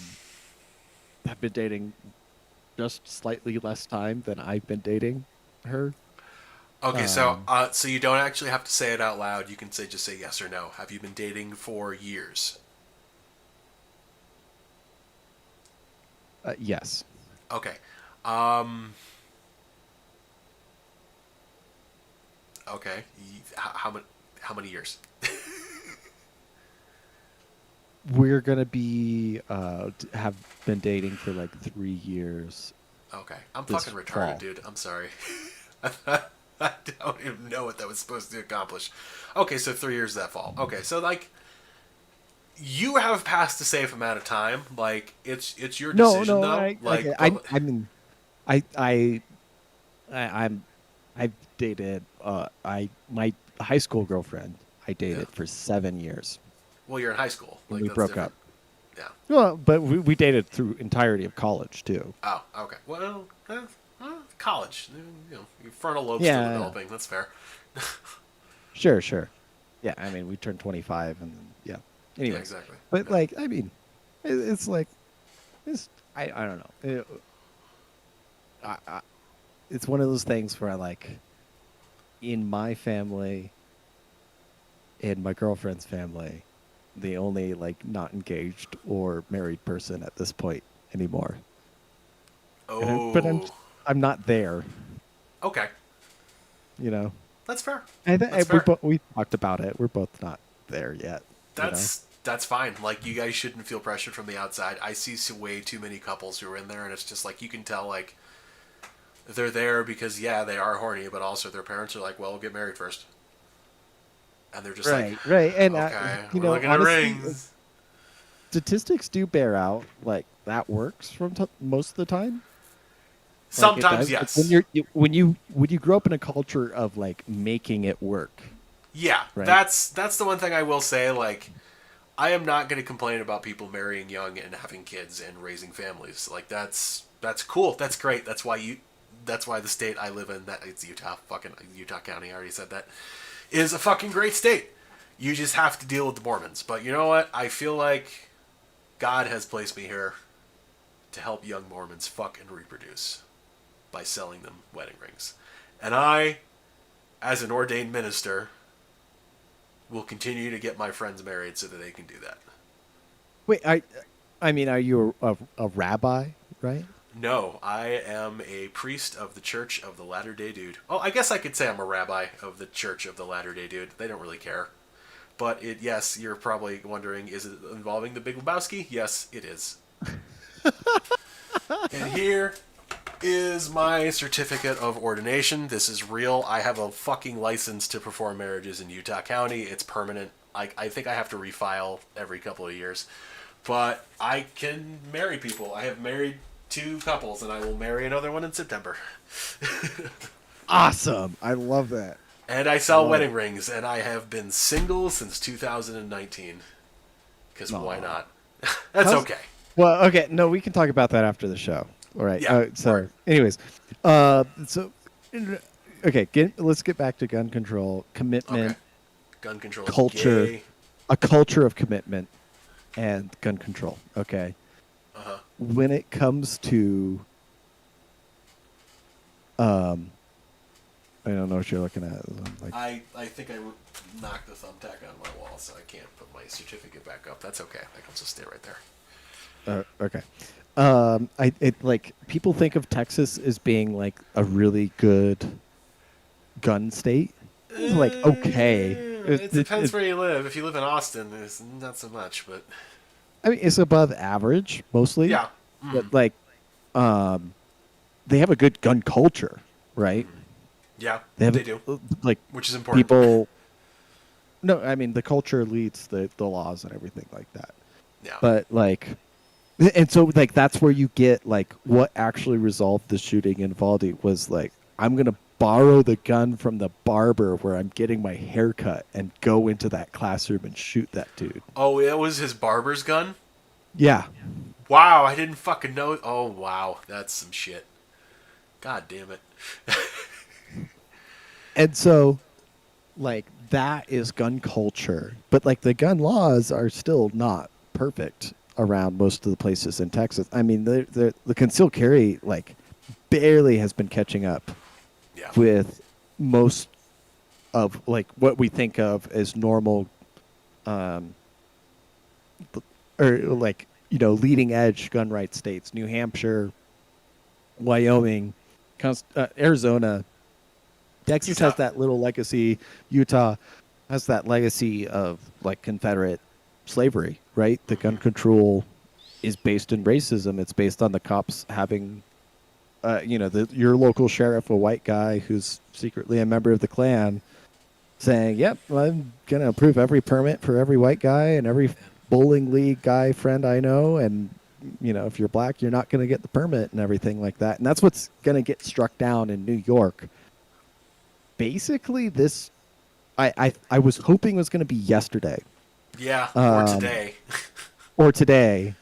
have been dating just slightly less time than I've been dating her. Okay, so Um, so you don't actually have to say it out loud. You can just say yes or no. Have you been dating for years? yes. Okay. Um. Okay. How many years? We're gonna be have been dating for like 3 years Okay. I'm this fucking retarded, fall. dude. I'm sorry. I don't even know what that was supposed to accomplish. Okay, so 3 years that fall. Okay, so like you have passed a safe amount of time. Like it's your No, decision no, though. okay. Like, but I mean, I, I, I'm, I've dated, my high school girlfriend, I yeah. dated for 7 years, Well, you're in high school. and Like we that's broke up. different. Yeah. Well, but we dated through entirety of college too. Oh, okay. Well, college. You know, your frontal lobe's still Yeah, developing. That's fair. sure, sure. Yeah, I mean, we turned 25, and then, yeah. Yeah, Anyways, exactly. but Yeah. like, I mean, it's like, I don't know. I, it's one of those things where I like, in my family, in my girlfriend's family, the only like not engaged or married person at this point anymore. But Oh. I'm not there, Okay. you know. That's fair. I That's fair. we talked about it. We're both not there yet, you know. That's fine. Like you guys shouldn't feel pressured from the outside. I see way too many couples who are in there, and it's just like you can tell like they're there because yeah they are horny, but also their parents are like, well, we'll get married first, and they're just like, Right, right. And okay, you we're know, looking at honestly, rings. statistics do bear out like that works from most of the time. Like it Sometimes does. Like yes. when you grow up in a culture of like making it work, Yeah, right? that's the one thing I will say. Like, I am not going to complain about people marrying young and having kids and raising families. Like that's cool. That's great. That's why the state I live in, that it's Utah, fucking Utah County. I already said that is a fucking great state. You just have to deal with the Mormons. But you know what? I feel like God has placed me here to help young Mormons fuck and reproduce by selling them wedding rings. And I, as an ordained minister, will continue to get my friends married so that they can do that. Wait, I mean, are you a rabbi, right? No, I am a priest of the Church of the Latter Day Dude. Oh, I guess I could say I'm a rabbi of the Church of the Latter Day Dude. They don't really care. But yes, you're probably wondering, is it involving the Big Lebowski? Yes, it is. And here is my certificate of ordination. This is real. I have a fucking license to perform marriages in Utah County. It's permanent. I think I have to refile every couple of years. But I can marry people. I have married 2 couples, and I will marry another one in September. Awesome. I love that. And I I sell love wedding it. rings, and I have been single since 2019. Because why Aw. not? That's How's, okay. well, okay. No, we can talk about that after the show. All right. Yeah. So, Word. anyways, so okay, let's get back to gun control, Okay. commitment, Gun control is culture, gay. a culture of commitment, and gun control. Okay. Uh-huh. When it comes to, um, I don't know what you're looking at. I'm like, I think I knocked the thumbtack on my wall, so I can't put my certificate back up. That's okay. I can just stay right there. Okay. Like people think of Texas as being like a really good gun state. It's like okay. It depends where you live. If you live in Austin, it's not so much, but I mean, it's above average mostly, yeah. but like, they have a good gun culture, right? Yeah, They have they do, like which is important. people. No, I mean the culture leads the laws and everything like that. Yeah. But like, and so like that's where you get like what actually resolved the shooting in Valdi was like I'm gonna borrow the gun from the barber where I'm getting my hair cut and go into that classroom and shoot that dude. Oh, it was his barber's gun? Yeah. Wow, I didn't fucking know. Oh, wow. That's some shit. God damn it. And so like that is gun culture. But like the gun laws are still not perfect around most of the places in Texas. I mean, the concealed carry like barely has been catching up Yeah. with most of like what we think of as normal, um, or like leading edge gun rights states: New Hampshire, Wyoming, Arizona. Texas Utah. has that little legacy. Utah has that legacy of like Confederate slavery, right? The gun control is based in racism. It's based on the cops having your local sheriff, a white guy who's secretly a member of the Klan, saying, "Yep, I'm gonna approve every permit for every white guy and every bowling league guy friend I know, and if you're black, you're not gonna get the permit and everything like that." And that's what's gonna get struck down in New York. Basically, this I was hoping was gonna be yesterday, Yeah, or um, today. or today.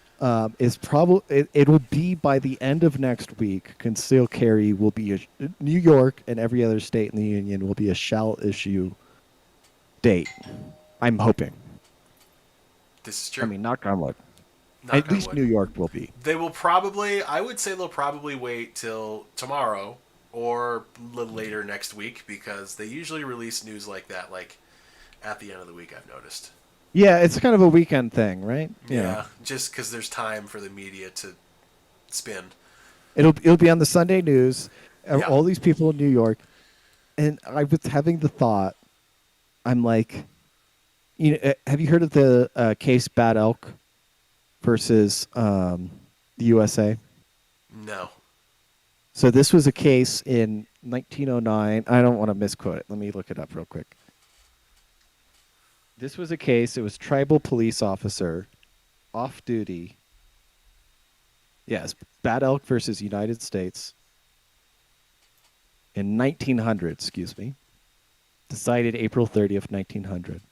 Is probably it'll be by the end of next week. Concealed carry will be New York and every other state in the union will be a shall issue date. I'm hoping. This is I true. mean, knock on wood. At Knock on least wood. New York will be. They will probably, I would say they'll probably wait till tomorrow or a little later next week because they usually release news like that, like at the end of the week, I've noticed. Yeah, it's kind of a weekend thing, right? Yeah, just because there's time for the media to spin. It'll be on the Sunday news. Yeah. All these people in New York, and I was having the thought. I'm like, have you heard of the case Bad Elk versus the USA? No. So this was a case in 1909. I don't want to misquote it. Let me look it up real quick. This was a case. It was tribal police officer, off duty. Yes, Bad Elk versus United States in 1900. Excuse me. Decided April 30th, 1900.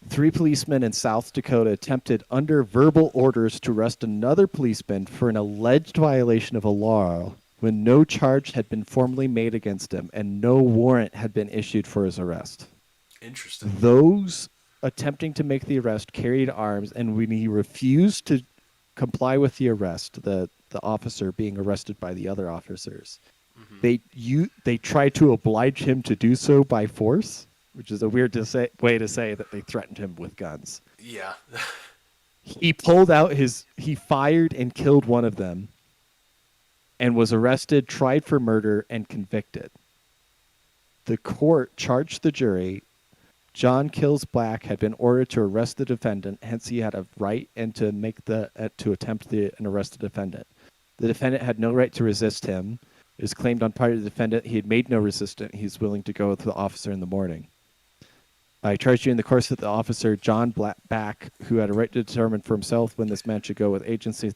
Three policemen in South Dakota attempted under verbal orders to arrest another policeman for an alleged violation of a law when no charge had been formally made against him and no warrant had been issued for his arrest. Interesting. Those attempting to make the arrest carried arms, and when he refused to comply with the arrest, the officer being arrested by the other officers, they tried to oblige him to do so by force, which is a weird way to say that they threatened him with guns. Yeah. He fired and killed one of them and was arrested, tried for murder, and convicted. The court charged the jury. John Kills Black had been ordered to arrest the defendant, hence he had a right and to attempt an arrest the defendant. The defendant had no right to resist him. It was claimed on part of the defendant he had made no resistance. He's willing to go with the officer in the morning. I charged you in the course of the officer, John Back, who had a right to determine for himself when this man should go with agency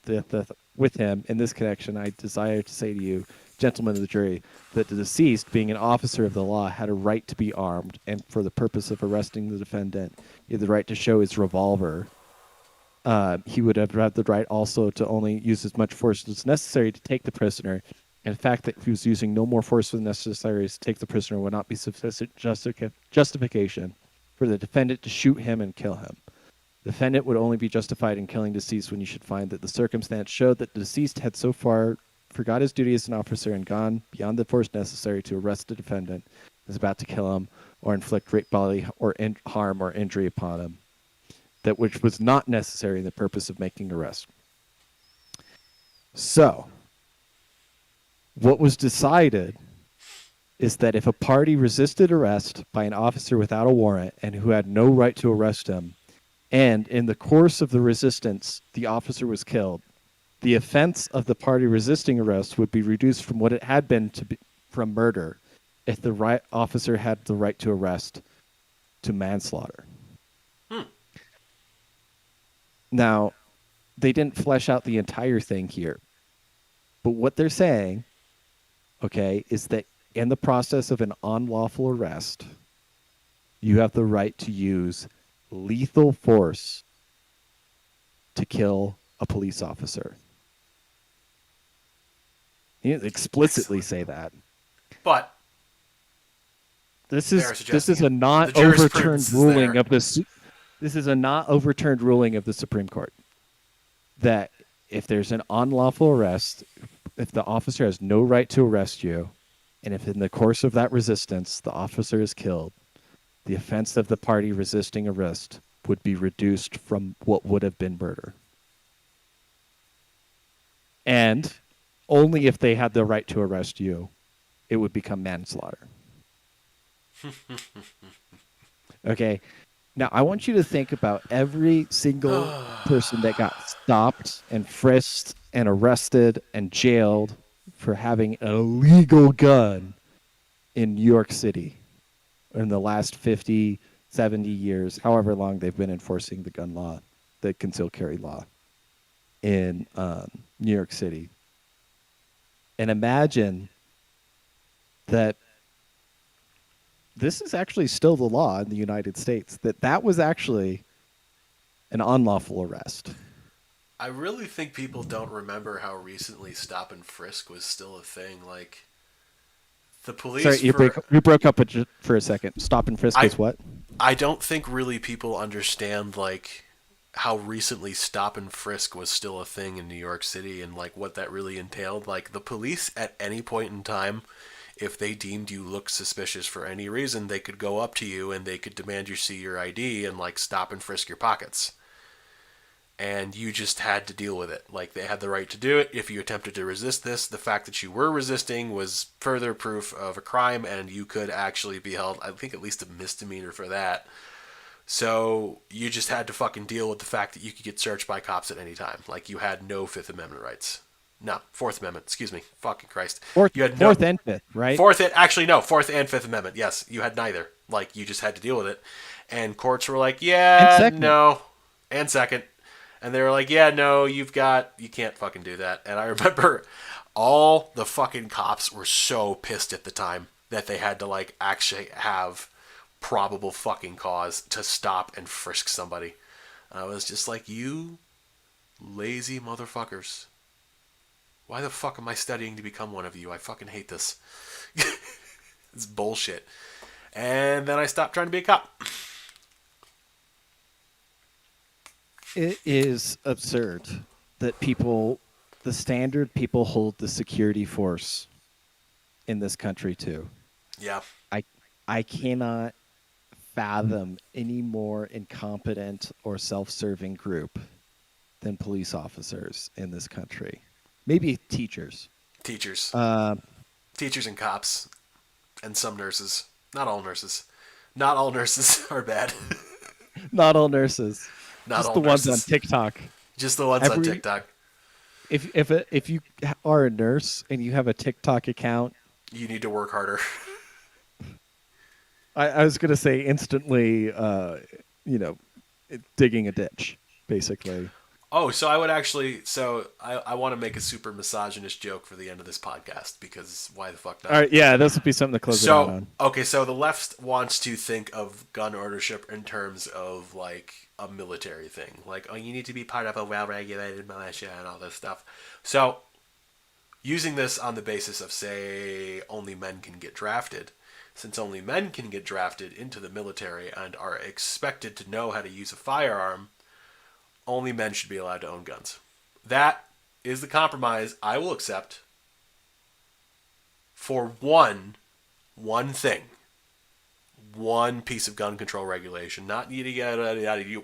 with him. In this connection, I desire to say to you, gentlemen of the jury, that the deceased, being an officer of the law, had a right to be armed, and for the purpose of arresting the defendant, he had the right to show his revolver. He would have had the right also to only use as much force as necessary to take the prisoner. And the fact that he was using no more force than necessary to take the prisoner would not be sufficient justification for the defendant to shoot him and kill him. The defendant would only be justified in killing deceased when you should find that the circumstance showed that the deceased had so far forgot his duty as an officer and gone beyond the force necessary to arrest the defendant, is about to kill him or inflict great bodily or harm or injury upon him, that which was not necessary in the purpose of making arrest. So, what was decided is that if a party resisted arrest by an officer without a warrant and who had no right to arrest him, and in the course of the resistance, the officer was killed, the offense of the party resisting arrest would be reduced from what it had been from murder if the right officer had the right to arrest to manslaughter. Now, they didn't flesh out the entire thing here. But what they're saying, okay, is that in the process of an unlawful arrest, you have the right to use lethal force to kill a police officer. You didn't explicitly say that. But this is a not the overturned ruling there. of this. This is a not overturned ruling of the Supreme Court that if there's an unlawful arrest, if the officer has no right to arrest you, and if in the course of that resistance the officer is killed, the offense of the party resisting arrest would be reduced from what would have been murder. And only if they had the right to arrest you, it would become manslaughter. Okay. Now, I want you to think about every single person that got stopped and frisked and arrested and jailed for having an illegal gun in New York City in the last 50, 70 years, however long they've been enforcing the gun law, the concealed carry law in New York City. And imagine that this is actually still the law in the United States, that was actually an unlawful arrest. I really think people don't remember how recently stop and frisk was still a thing. Like the Sorry, police you broke up for a second. Stop and frisk I is what? I don't think really people understand like how recently stop and frisk was still a thing in New York City and like what that really entailed. Like the police at any point in time, if they deemed you looked suspicious for any reason, they could go up to you and they could demand you see your ID and like stop and frisk your pockets. And you just had to deal with it. Like they had the right to do it. If you attempted to resist this, the fact that you were resisting was further proof of a crime, and you could actually be held, I think, at least a misdemeanor for that. So you just had to fucking deal with the fact that you could get searched by cops at any time. Like you had no Fifth Amendment rights. No, Fourth Amendment. Excuse me. Fucking Christ. You had Fourth and Fifth, right? Actually no, Fourth and Fifth Amendment. Yes, you had neither. Like you just had to deal with it, and courts were like, And yeah, second. no, and second. And they were like, yeah, no, you can't fucking do that. And I remember all the fucking cops were so pissed at the time that they had to like actually have probable fucking cause to stop and frisk somebody. I was just like, you lazy motherfuckers. Why the fuck am I studying to become one of you? I fucking hate this. It's bullshit. And then I stopped trying to be a cop. It is absurd that the standard people hold the security force in this country to. Yeah. I cannot fathom any more incompetent or self-serving group than police officers in this country. Maybe teachers. Teachers. Uh, Teachers and cops. And some nurses. Not all nurses. Not all nurses are bad. not all nurses. Not Just all the nurses. ones on TikTok. Just the ones on TikTok. If you are a nurse and you have a TikTok account, you need to work harder. I was gonna say instantly, digging a ditch, basically. Oh, so I would actually. So I want to make a super misogynist joke for the end of this podcast because why the fuck not? All right, yeah, this would be something to close it out on. Okay, so the left wants to think of gun ownership in terms of like a military thing, like oh, you need to be part of a well-regulated militia and all this stuff. So using this on the basis of say only men can get drafted. Since only men can get drafted into the military and are expected to know how to use a firearm, only men should be allowed to own guns. That is the compromise I will accept for one thing. One piece of gun control regulation. Not yada,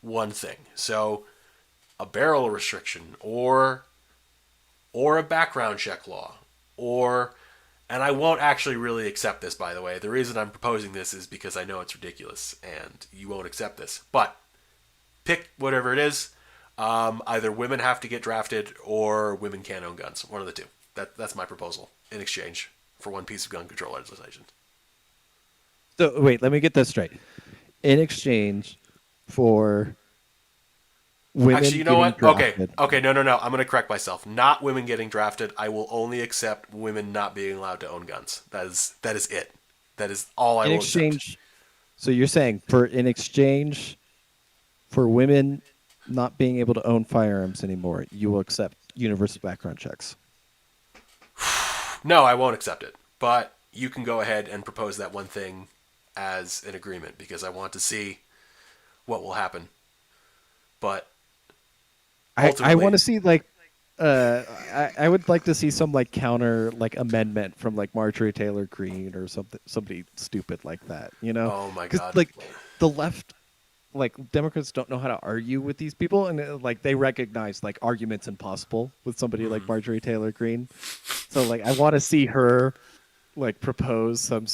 one thing. So a barrel restriction or a background check law and I won't actually really accept this, by the way. The reason I'm proposing this is because I know it's ridiculous and you won't accept this. But pick whatever it is. Either women have to get drafted or women can't own guns. One of the two. That's my proposal in exchange for one piece of gun control legislation. So wait, let me get this straight. In exchange for women actually, you know what? Drafted. Okay, no. I'm going to correct myself. Not women getting drafted. I will only accept women not being allowed to own guns. That is it. That is all I will accept. So you're saying in exchange for women not being able to own firearms anymore, you will accept universal background checks? No, I won't accept it. But you can go ahead and propose that one thing as an agreement because I want to see what will happen. But I want to see like I would like to see some like counter like amendment from like Marjorie Taylor Greene or somebody stupid like that, you know? Oh my god! Like the left, like Democrats don't know how to argue with these people, and like they recognize like arguments impossible with somebody like Marjorie Taylor Greene. So like I want to see her like propose some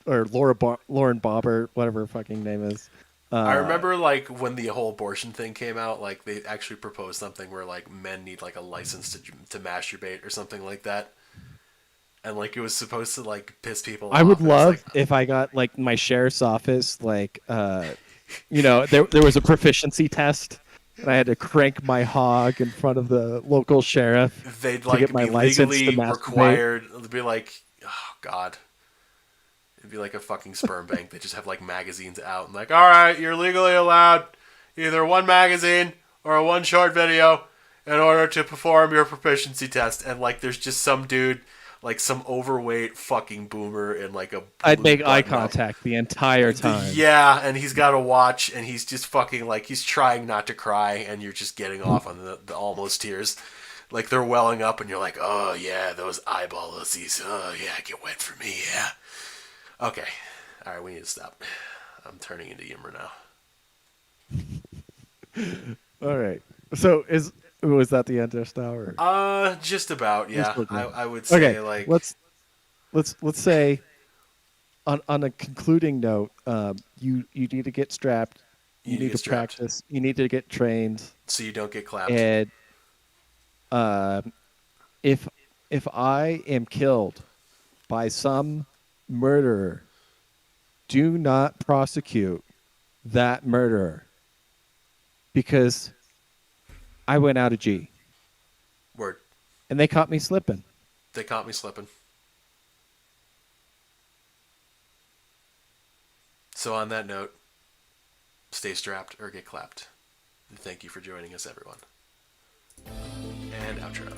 or Lauren Bobber, whatever her fucking name is. I remember like when the whole abortion thing came out, like they actually proposed something where like men need like a license to masturbate or something like that. and like it was supposed to like piss people I off. would And it's like, love if I got like my sheriff's office, like there was a proficiency test, and I had to crank my hog in front of the local sheriff they'd to get like my be license to legally masturbate. required. It'd be like, oh god, it'd be like a fucking sperm bank. They just have like magazines out and like, all right, you're legally allowed either one magazine or one short video in order to perform your proficiency test. And like, there's just some dude, like some overweight fucking boomer in like a I'd blue make eye button-up. contact the entire time. Yeah, and he's got a watch, and he's just fucking like he's trying not to cry, and you're just getting off on the almost tears, like they're welling up, and you're like, oh yeah, those eyeball lussies, oh yeah, get wet for me, yeah. Okay, all right, we need to stop. I'm turning into Yimra now. All right. So was that the end just now, or Just about, we're yeah. still I, good? I would say Okay. like Let's say on a concluding note, you need to get strapped, you you need get to strapped practice, you need to get trained, so you don't get clapped. and if I am killed by some murderer, do not prosecute that murderer because I went out of G Word. and they caught me slipping. They caught me slipping. So on that note, stay strapped or get clapped. And thank you for joining us, everyone. And outro.